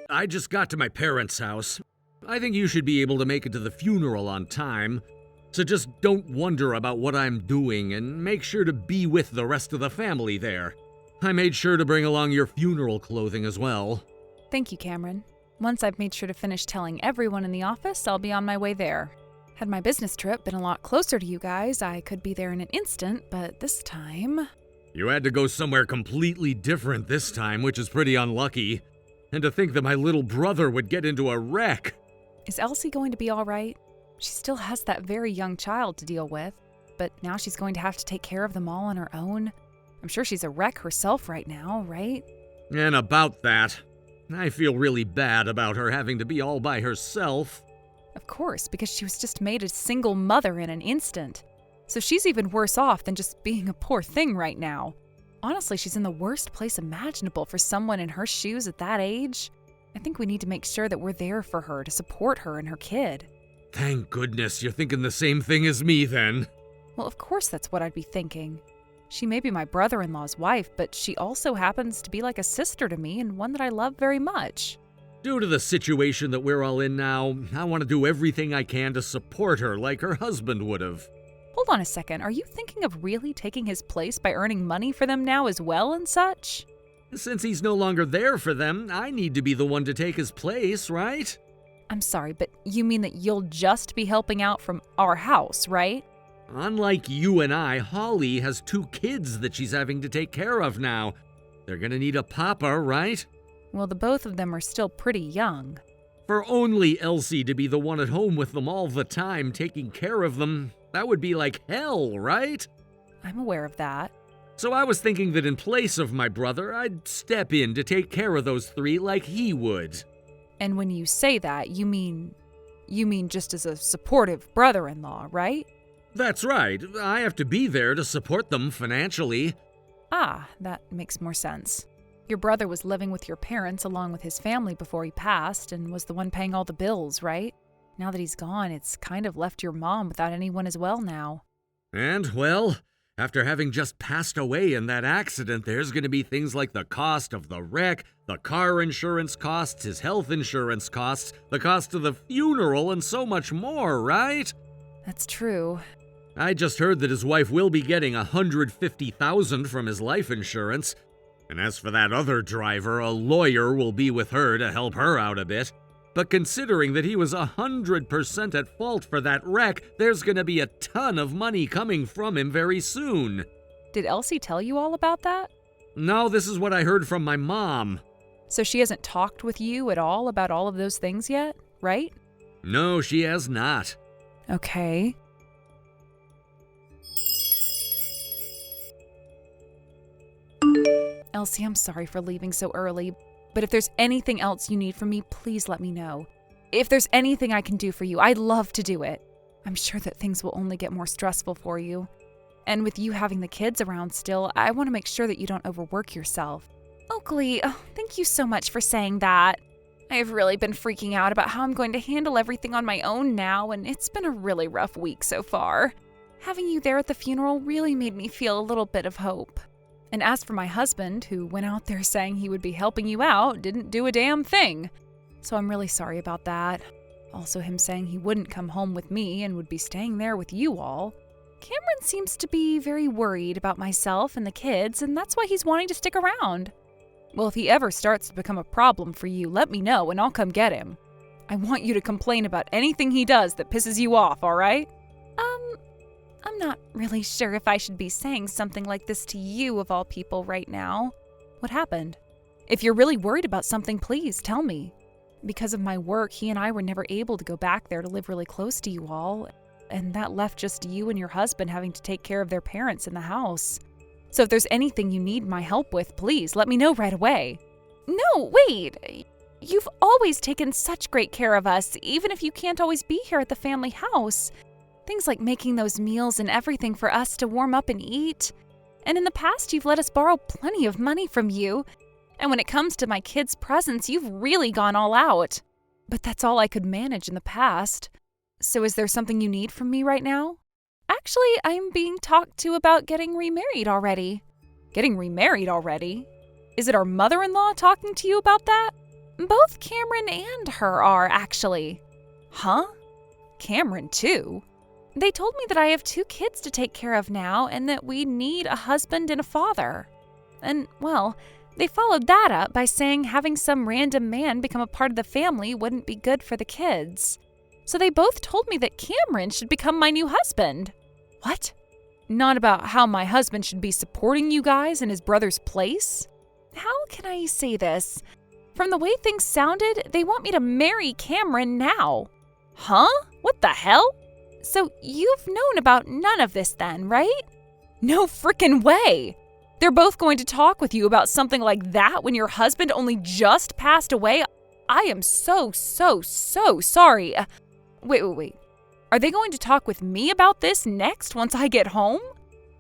I just got to my parents' house. I think you should be able to make it to the funeral on time. So just don't wonder about what I'm doing and make sure to be with the rest of the family there. I made sure to bring along your funeral clothing as well. Thank you, Cameron. Once I've made sure to finish telling everyone in the office, I'll be on my way there. Had my business trip been a lot closer to you guys, I could be there in an instant, but this time... You had to go somewhere completely different this time, which is pretty unlucky. And to think that my little brother would get into a wreck. Is Elsie going to be all right? She still has that very young child to deal with, but now she's going to have to take care of them all on her own. I'm sure she's a wreck herself right now, right? And about that, I feel really bad about her having to be all by herself. Of course, because she was just made a single mother in an instant. So she's even worse off than just being a poor thing right now. Honestly, she's in the worst place imaginable for someone in her shoes at that age. I think we need to make sure that we're there for her to support her and her kid. Thank goodness you're thinking the same thing as me then. Well, of course that's what I'd be thinking. She may be my brother-in-law's wife, but she also happens to be like a sister to me and one that I love very much. Due to the situation that we're all in now, I want to do everything I can to support her like her husband would have. Hold on a second, are you thinking of really taking his place by earning money for them now as well and such? Since he's no longer there for them, I need to be the one to take his place, right? I'm sorry, but you mean that you'll just be helping out from our house, right? Unlike you and I, Holly has 2 kids that she's having to take care of now. They're gonna need a papa, right? Well, the both of them are still pretty young. For only Elsie to be the one at home with them all the time, taking care of them, that would be like hell, right? I'm aware of that. So I was thinking that in place of my brother, I'd step in to take care of those 3 like he would. And when you say that, you mean just as a supportive brother-in-law, right? That's right. I have to be there to support them financially. Ah, that makes more sense. Your brother was living with your parents along with his family before he passed and was the one paying all the bills, right? Now that he's gone, it's kind of left your mom without anyone as well now. And, well, after having just passed away in that accident, there's going to be things like the cost of the wreck, the car insurance costs, his health insurance costs, the cost of the funeral, and so much more, right? That's true. I just heard that his wife will be getting $150,000 from his life insurance. And as for that other driver, a lawyer will be with her to help her out a bit. But considering that he was 100% at fault for that wreck, there's gonna be a ton of money coming from him very soon. Did Elsie tell you all about that? No, this is what I heard from my mom. So she hasn't talked with you at all about all of those things yet, right? No, she has not. Okay. Elsie, I'm sorry for leaving so early, but if there's anything else you need from me, please let me know. If there's anything I can do for you, I'd love to do it. I'm sure that things will only get more stressful for you. And with you having the kids around still, I want to make sure that you don't overwork yourself. Oakley, thank you so much for saying that. I have really been freaking out about how I'm going to handle everything on my own now, and it's been a really rough week so far. Having you there at the funeral really made me feel a little bit of hope. And as for my husband, who went out there saying he would be helping you out, didn't do a damn thing. So I'm really sorry about that. Also him saying he wouldn't come home with me and would be staying there with you all. Cameron seems to be very worried about myself and the kids, and that's why he's wanting to stick around. Well, if he ever starts to become a problem for you, let me know and I'll come get him. I want you to complain about anything he does that pisses you off, all right? I'm not really sure if I should be saying something like this to you of all people right now. What happened? If you're really worried about something, please tell me. Because of my work, he and I were never able to go back there to live really close to you all, and that left just you and your husband having to take care of their parents in the house. So if there's anything you need my help with, please let me know right away. No, wait! You've always taken such great care of us, even if you can't always be here at the family house. Things like making those meals and everything for us to warm up and eat. And in the past, you've let us borrow plenty of money from you. And when it comes to my kids' presents, you've really gone all out. But that's all I could manage in the past. So is there something you need from me right now? Actually, I'm being talked to about getting remarried already. Getting remarried already? Is it our mother-in-law talking to you about that? Both Cameron and her are, actually. Huh? Cameron, too? They told me that I have 2 kids to take care of now and that we need a husband and a father. And, well, they followed that up by saying having some random man become a part of the family wouldn't be good for the kids. So they both told me that Cameron should become my new husband. What? Not about how my husband should be supporting you guys in his brother's place? How can I say this? From the way things sounded, they want me to marry Cameron now. Huh? What the hell? So you've known about none of this then, right? No frickin' way! They're both going to talk with you about something like that when your husband only just passed away? I am so sorry. Wait. Are they going to talk with me about this next once I get home?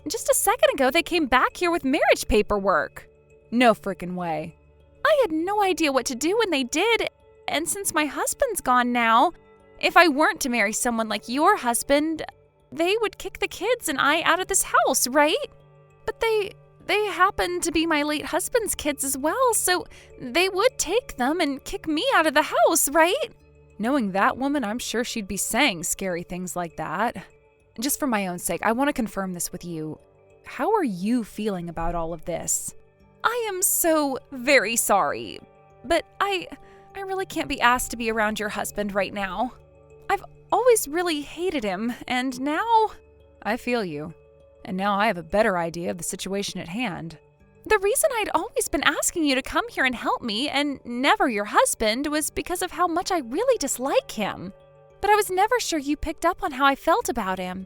Just a second ago, they came back here with marriage paperwork. No frickin' way. I had no idea what to do when they did, and since my husband's gone now, if I weren't to marry someone like your husband, they would kick the kids and I out of this house, right? But they happen to be my late husband's kids as well, so they would take them and kick me out of the house, right? Knowing that woman, I'm sure she'd be saying scary things like that. Just for my own sake, I want to confirm this with you. How are you feeling about all of this? I am so very sorry, but I really can't be asked to be around your husband right now. I've always really hated him, and now I feel you. And now I have a better idea of the situation at hand. The reason I'd always been asking you to come here and help me, and never your husband, was because of how much I really dislike him. But I was never sure you picked up on how I felt about him.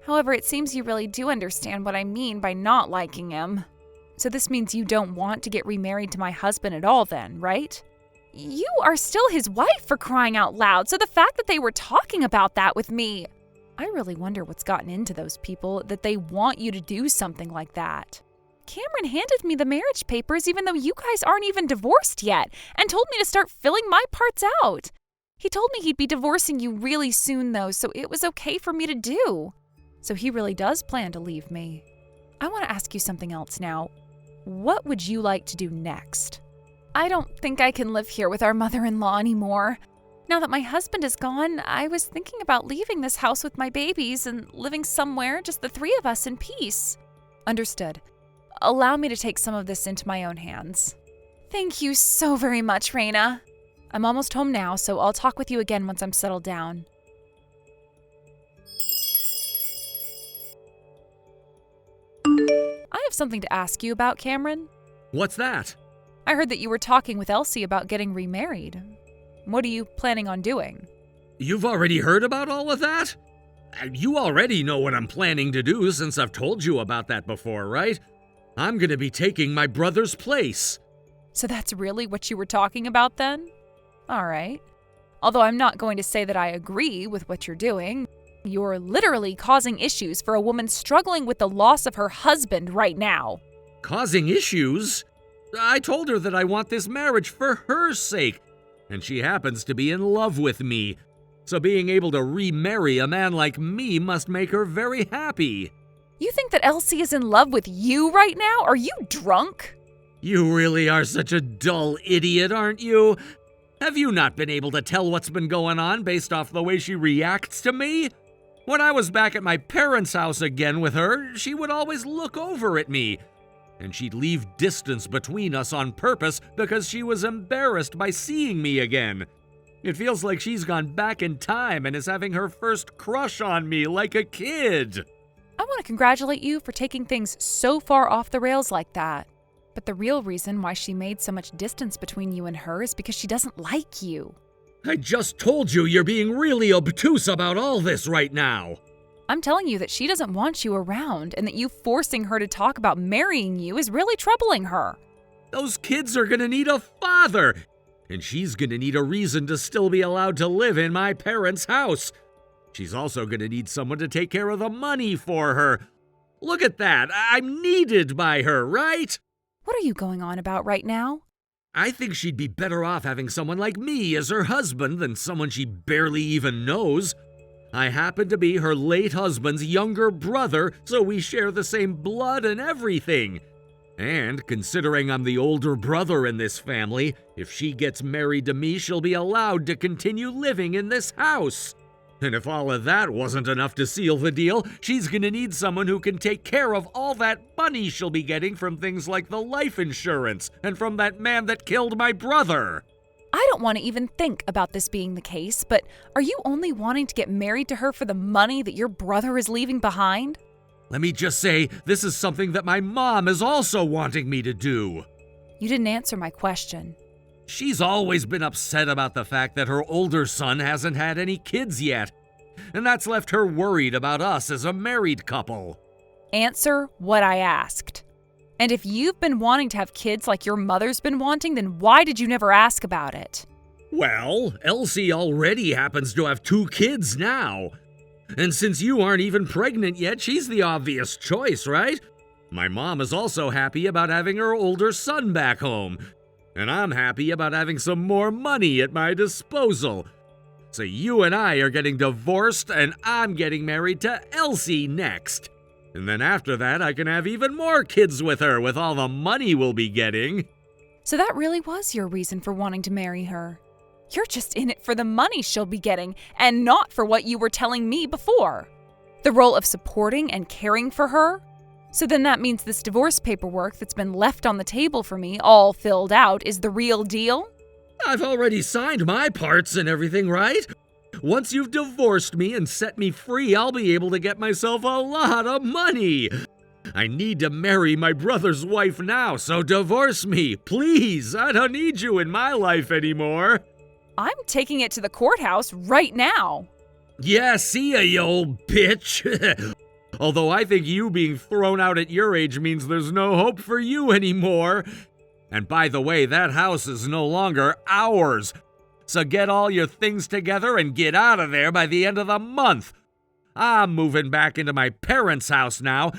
However, it seems you really do understand what I mean by not liking him. So this means you don't want to get remarried to my husband at all then, right? You are still his wife, for crying out loud, so the fact that they were talking about that with me, I really wonder what's gotten into those people that they want you to do something like that. Cameron handed me the marriage papers even though you guys aren't even divorced yet, and told me to start filling my parts out. He told me he'd be divorcing you really soon though, so it was okay for me to do. So he really does plan to leave me. I want to ask you something else now. What would you like to do next? I don't think I can live here with our mother-in-law anymore. Now that my husband is gone, I was thinking about leaving this house with my babies and living somewhere, just the 3 of us in peace. Understood. Allow me to take some of this into my own hands. Thank you so very much, Raina. I'm almost home now, so I'll talk with you again once I'm settled down. I have something to ask you about, Cameron. What's that? I heard that you were talking with Elsie about getting remarried. What are you planning on doing? You've already heard about all of that? You already know what I'm planning to do since I've told you about that before, right? I'm gonna be taking my brother's place. So that's really what you were talking about then? All right. Although I'm not going to say that I agree with what you're doing. You're literally causing issues for a woman struggling with the loss of her husband right now. Causing issues? I told her that I want this marriage for her sake, and she happens to be in love with me. So being able to remarry a man like me must make her very happy. You think that Elsie is in love with you right now? Are you drunk? You really are such a dull idiot, aren't you? Have you not been able to tell what's been going on based off the way she reacts to me? When I was back at my parents' house again with her, she would always look over at me. And she'd leave distance between us on purpose because she was embarrassed by seeing me again. It feels like she's gone back in time and is having her first crush on me like a kid. I want to congratulate you for taking things so far off the rails like that. But the real reason why she made so much distance between you and her is because she doesn't like you. I just told you you're being really obtuse about all this right now. I'm telling you that she doesn't want you around, and that you forcing her to talk about marrying you is really troubling her. Those kids are gonna need a father, and she's gonna need a reason to still be allowed to live in my parents' house. She's also gonna need someone to take care of the money for her. Look at that, I'm needed by her, right? What are you going on about right now? I think she'd be better off having someone like me as her husband than someone she barely even knows. I happen to be her late husband's younger brother, so we share the same blood and everything. And considering I'm the older brother in this family, if she gets married to me, she'll be allowed to continue living in this house. And if all of that wasn't enough to seal the deal, she's gonna need someone who can take care of all that money she'll be getting from things like the life insurance and from that man that killed my brother. I don't want to even think about this being the case, but are you only wanting to get married to her for the money that your brother is leaving behind? Let me just say, this is something that my mom is also wanting me to do. You didn't answer my question. She's always been upset about the fact that her older son hasn't had any kids yet, and that's left her worried about us as a married couple. Answer what I asked. And if you've been wanting to have kids like your mother's been wanting, then why did you never ask about it? Well, Elsie already happens to have 2 kids now. And since you aren't even pregnant yet, she's the obvious choice, right? My mom is also happy about having her older son back home. And I'm happy about having some more money at my disposal. So you and I are getting divorced, and I'm getting married to Elsie next. And then after that, I can have even more kids with her with all the money we'll be getting. So that really was your reason for wanting to marry her. You're just in it for the money she'll be getting, and not for what you were telling me before. The role of supporting and caring for her? So then that means this divorce paperwork that's been left on the table for me, all filled out, is the real deal? I've already signed my parts and everything, right? Once you've divorced me and set me free, I'll be able to get myself a lot of money. I need to marry my brother's wife now, so divorce me, please. I don't need you in my life anymore. I'm taking it to the courthouse right now. Yeah, see ya, you old bitch. Although I think you being thrown out at your age means there's no hope for you anymore. And by the way, that house is no longer ours. So get all your things together and get out of there by the end of the month. I'm moving back into my parents' house now,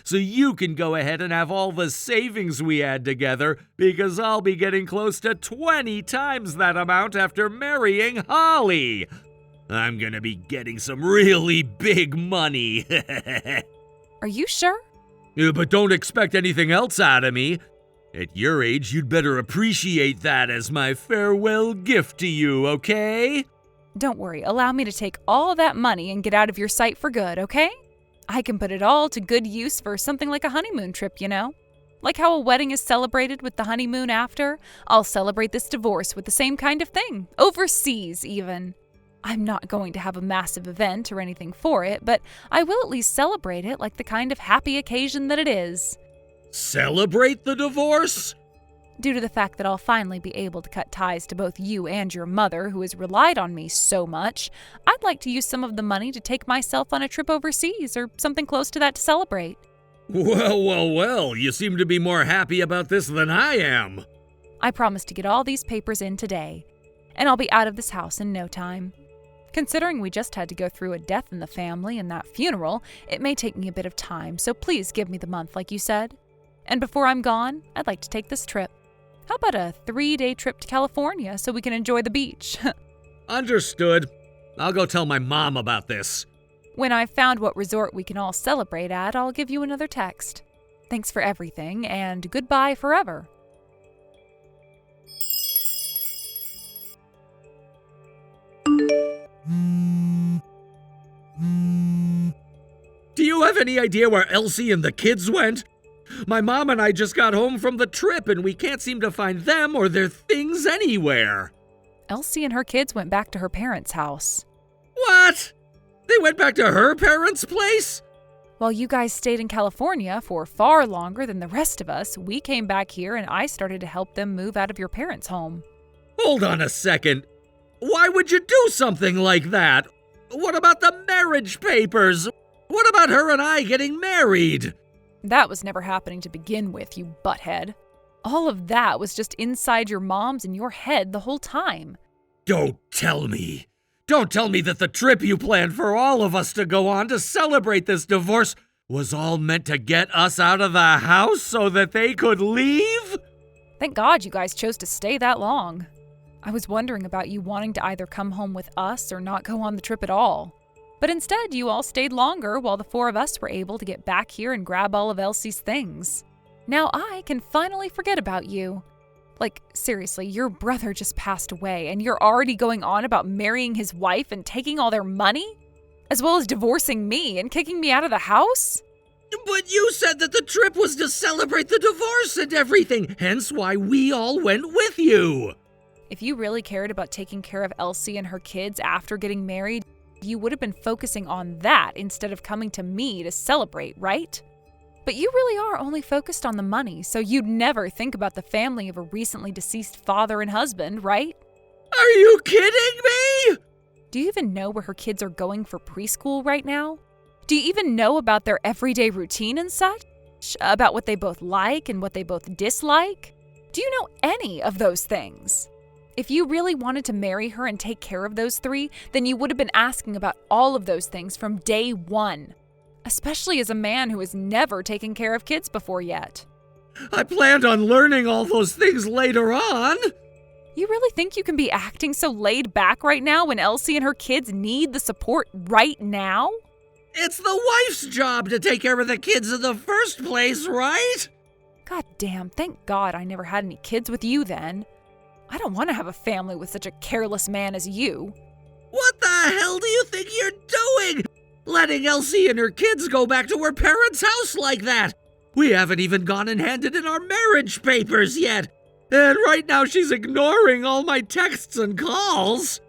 so you can go ahead and have all the savings we had together, because I'll be getting close to 20 times that amount after marrying Holly. I'm gonna be getting some really big money. Are you sure? But don't expect anything else out of me. At your age, you'd better appreciate that as my farewell gift to you, okay? Don't worry, allow me to take all that money and get out of your sight for good, okay? I can put it all to good use for something like a honeymoon trip, you know? Like how a wedding is celebrated with the honeymoon after, I'll celebrate this divorce with the same kind of thing. Overseas, even. I'm not going to have a massive event or anything for it, but I will at least celebrate it like the kind of happy occasion that it is. Celebrate the divorce? Due to the fact that I'll finally be able to cut ties to both you and your mother, who has relied on me so much, I'd like to use some of the money to take myself on a trip overseas or something close to that to celebrate. Well, you seem to be more happy about this than I am. I promise to get all these papers in today, and I'll be out of this house in no time. Considering we just had to go through a death in the family and that funeral, it may take me a bit of time, so please give me the month like you said. And before I'm gone, I'd like to take this trip. How about a 3-day trip to California so we can enjoy the beach? Understood. I'll go tell my mom about this. When I've found what resort we can all celebrate at, I'll give you another text. Thanks for everything, and goodbye forever. Do you have any idea where Elsie and the kids went? My mom and I just got home from the trip, and we can't seem to find them or their things anywhere. Elsie and her kids went back to her parents' house. What? They went back to her parents' place? While you guys stayed in California for far longer than the rest of us, we came back here and I started to help them move out of your parents' home. Hold on a second. Why would you do something like that? What about the marriage papers? What about her and I getting married? That was never happening to begin with, you butthead. All of that was just inside your mom's and your head the whole time. Don't tell me. Don't tell me that the trip you planned for all of us to go on to celebrate this divorce was all meant to get us out of the house so that they could leave? Thank God you guys chose to stay that long. I was wondering about you wanting to either come home with us or not go on the trip at all. But instead, you all stayed longer while the 4 of us were able to get back here and grab all of Elsie's things. Now I can finally forget about you. Like, seriously, your brother just passed away and you're already going on about marrying his wife and taking all their money? As well as divorcing me and kicking me out of the house? But you said that the trip was to celebrate the divorce and everything, hence why we all went with you. If you really cared about taking care of Elsie and her kids after getting married, you would have been focusing on that instead of coming to me to celebrate, right? But you really are only focused on the money, so you'd never think about the family of a recently deceased father and husband, right? Are you kidding me? Do you even know where her kids are going for preschool right now? Do you even know about their everyday routine and such? About what they both like and what they both dislike? Do you know any of those things? If you really wanted to marry her and take care of those three, then you would have been asking about all of those things from day one. Especially as a man who has never taken care of kids before yet. I planned on learning all those things later on. You really think you can be acting so laid back right now when Elsie and her kids need the support right now? It's the wife's job to take care of the kids in the first place, right? God damn, thank God I never had any kids with you then. I don't want to have a family with such a careless man as you. What the hell do you think you're doing? Letting Elsie and her kids go back to her parents' house like that? We haven't even gone and handed in our marriage papers yet. And right now she's ignoring all my texts and calls.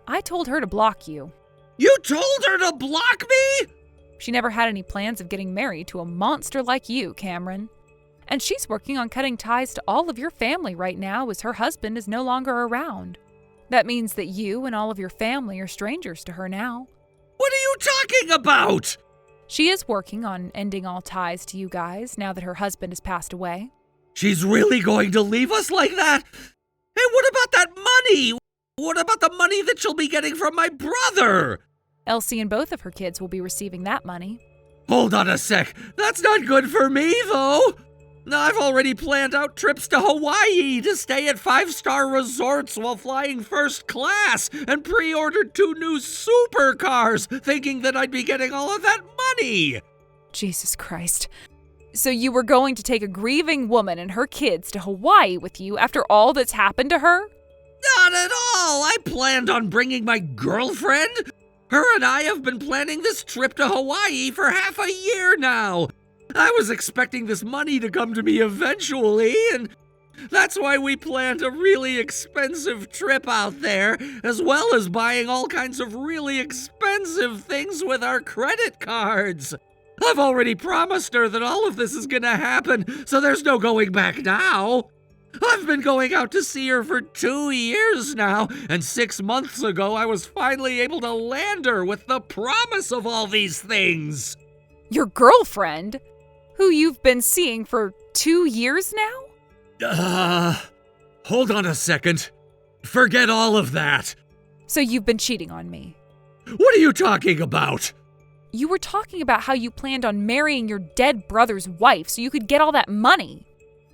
I told her to block you. You told her to block me? She never had any plans of getting married to a monster like you, Cameron. And she's working on cutting ties to all of your family right now as her husband is no longer around. That means that you and all of your family are strangers to her now. What are you talking about? She is working on ending all ties to you guys now that her husband has passed away. She's really going to leave us like that? Hey, what about that money? What about the money that she'll be getting from my brother? Elsie and both of her kids will be receiving that money. Hold on a sec. That's not good for me, though. I've already planned out trips to Hawaii to stay at 5-star resorts while flying first class and pre-ordered 2 new supercars, thinking that I'd be getting all of that money. Jesus Christ. So you were going to take a grieving woman and her kids to Hawaii with you after all that's happened to her? Not at all. I planned on bringing my girlfriend. Her and I have been planning this trip to Hawaii for half a year now. I was expecting this money to come to me eventually, and that's why we planned a really expensive trip out there, as well as buying all kinds of really expensive things with our credit cards. I've already promised her that all of this is gonna happen, so there's no going back now. I've been going out to see her for 2 years now, and 6 months ago I was finally able to land her with the promise of all these things. Your girlfriend? Who you've been seeing for 2 years now? Hold on a second. Forget all of that. So you've been cheating on me. What are you talking about? You were talking about how you planned on marrying your dead brother's wife so you could get all that money.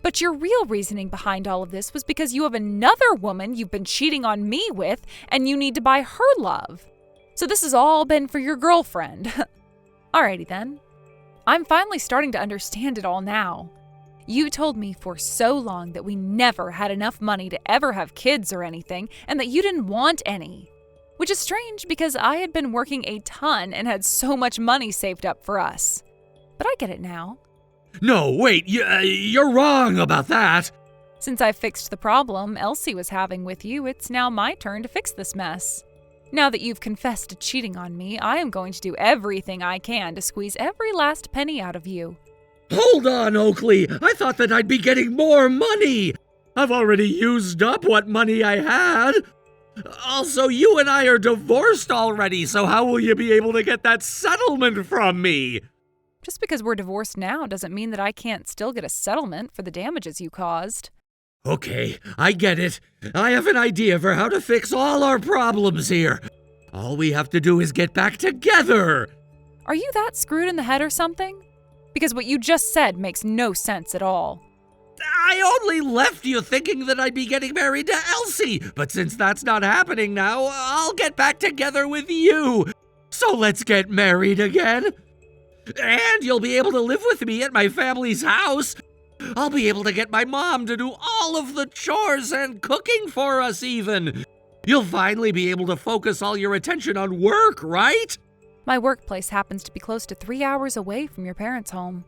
But your real reasoning behind all of this was because you have another woman you've been cheating on me with and you need to buy her love. So this has all been for your girlfriend. Alrighty then. I'm finally starting to understand it all now. You told me for so long that we never had enough money to ever have kids or anything, and that you didn't want any. Which is strange because I had been working a ton and had so much money saved up for us. But I get it now. No, wait, you're wrong about that. Since I fixed the problem Elsie was having with you, it's now my turn to fix this mess. Now that you've confessed to cheating on me, I am going to do everything I can to squeeze every last penny out of you. Hold on, Oakley. I thought that I'd be getting more money. I've already used up what money I had. Also, you and I are divorced already, so how will you be able to get that settlement from me? Just because we're divorced now doesn't mean that I can't still get a settlement for the damages you caused. Okay, I get it. I have an idea for how to fix all our problems here. All we have to do is get back together. Are you that screwed in the head or something? Because what you just said makes no sense at all. I only left you thinking that I'd be getting married to Elsie, but since that's not happening now, I'll get back together with you. So let's get married again. And you'll be able to live with me at my family's house. I'll be able to get my mom to do all of the chores and cooking for us even. You'll finally be able to focus all your attention on work, right? My workplace happens to be close to 3 hours away from your parents' home.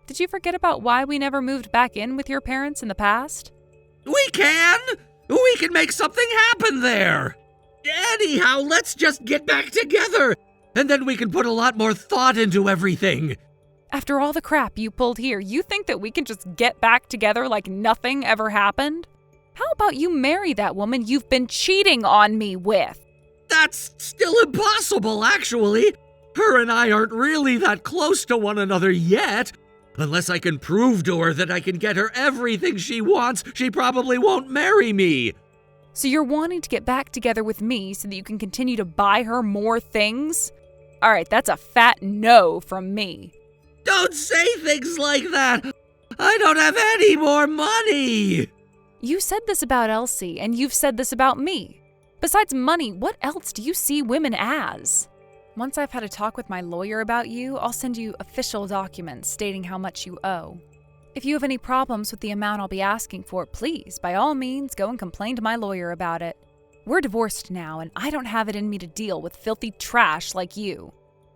Did you forget about why we never moved back in with your parents in the past? We can! We can make something happen there! Anyhow, let's just get back together, and then we can put a lot more thought into everything. After all the crap you pulled here, you think that we can just get back together like nothing ever happened? How about you marry that woman you've been cheating on me with? That's still impossible, actually. Her and I aren't really that close to one another yet. Unless I can prove to her that I can get her everything she wants, she probably won't marry me. So you're wanting to get back together with me so that you can continue to buy her more things? All right, that's a fat no from me. Don't say things like that. I don't have any more money. You said this about Elsie, and you've said this about me. Besides money, what else do you see women as? Once I've had a talk with my lawyer about you, I'll send you official documents stating how much you owe. If you have any problems with the amount I'll be asking for, please, by all means, go and complain to my lawyer about it. We're divorced now, and I don't have it in me to deal with filthy trash like you.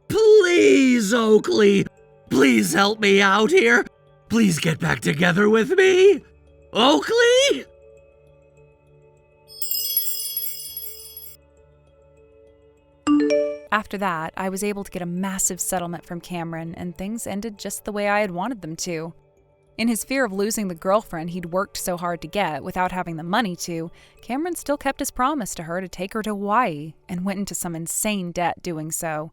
Please, Oakley. Please help me out here. Please get back together with me. Oakley? After that, I was able to get a massive settlement from Cameron, and things ended just the way I had wanted them to. In his fear of losing the girlfriend he'd worked so hard to get without having the money to, Cameron still kept his promise to her to take her to Hawaii, and went into some insane debt doing so.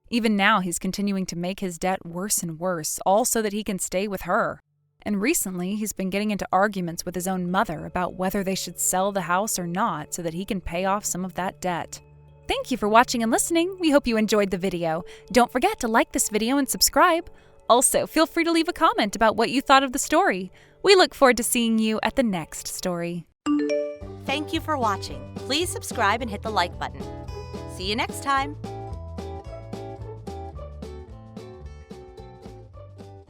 Even now, he's continuing to make his debt worse and worse, all so that he can stay with her. And recently, he's been getting into arguments with his own mother about whether they should sell the house or not so that he can pay off some of that debt. Thank you for watching and listening. We hope you enjoyed the video. Don't forget to like this video and subscribe. Also, feel free to leave a comment about what you thought of the story. We look forward to seeing you at the next story. Thank you for watching. Please subscribe and hit the like button. See you next time.